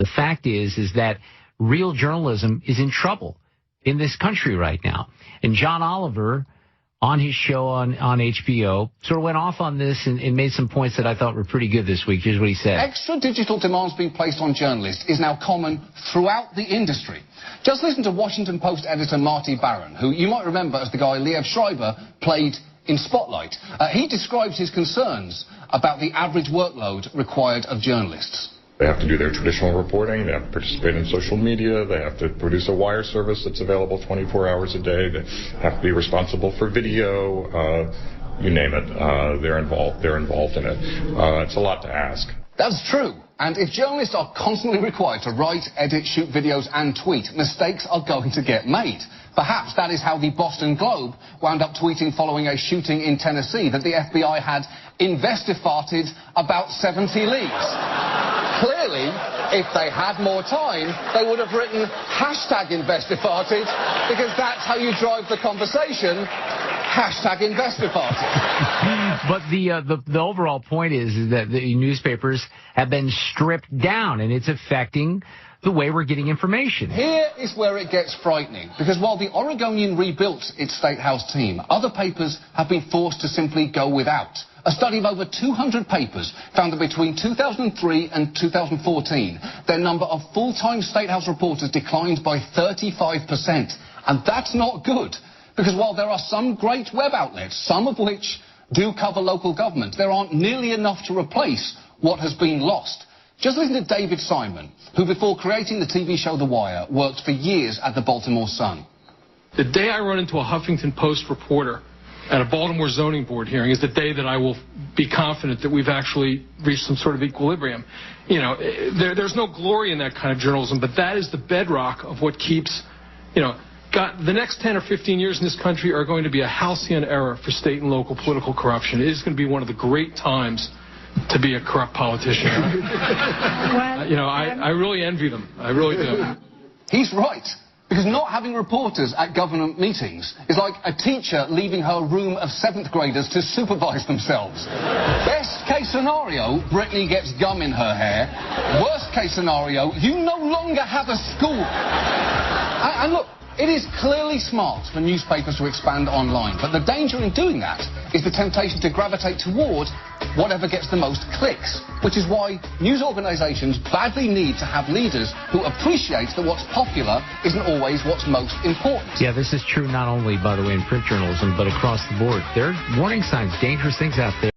The fact is that real journalism is in trouble in this country right now. And John Oliver, on his show on HBO, sort of went off on this and made some points that I thought were pretty good this week. Here's what he said. Extra digital demands being placed on journalists is now common throughout the industry. Just listen to Washington Post editor Marty Baron, who you might remember as the guy Liev Schreiber played in Spotlight. He describes his concerns about the average workload required of journalists. They have to do their traditional reporting, they have to participate in social media, they have to produce a wire service that's available 24 hours a day, they have to be responsible for video, you name it, they're involved in it. It's a lot to ask. That's true. And if journalists are constantly required to write, edit, shoot videos and tweet, mistakes are going to get made. Perhaps that is how the Boston Globe wound up tweeting following a shooting in Tennessee that the FBI had investigated about 70 leads. Clearly, if they had more time, they would have written #investigated, because that's how you drive the conversation. #investigated. But the overall point is that the newspapers have been stripped down, and it's affecting the way we're getting information. Here is where it gets frightening, because while the Oregonian rebuilt its State House team, other papers have been forced to simply go without. A study of over 200 papers found that between 2003 and 2014, their number of full-time State House reporters declined by 35%. And that's not good, because while there are some great web outlets, some of which do cover local government, there aren't nearly enough to replace what has been lost. Just listen to David Simon, who before creating the TV show The Wire, worked for years at the Baltimore Sun. The day I run into a Huffington Post reporter at a Baltimore zoning board hearing is the day that I will be confident that we've actually reached some sort of equilibrium. You know, there's no glory in that kind of journalism, but that is the bedrock of what keeps, the next 10 or 15 years in this country are going to be a halcyon era for state and local political corruption. It is going to be one of the great times to be a corrupt politician. I really envy them. I really do. He's right. Because not having reporters at government meetings is like a teacher leaving her room of 7th graders to supervise themselves. Best case scenario, Brittany gets gum in her hair. Worst case scenario, you no longer have a school. And look, it is clearly smart for newspapers to expand online, but the danger in doing that is the temptation to gravitate toward whatever gets the most clicks, which is why news organisations badly need to have leaders who appreciate that what's popular isn't always what's most important. Yeah, this is true not only, by the way, in print journalism, but across the board. There are warning signs, dangerous things out there.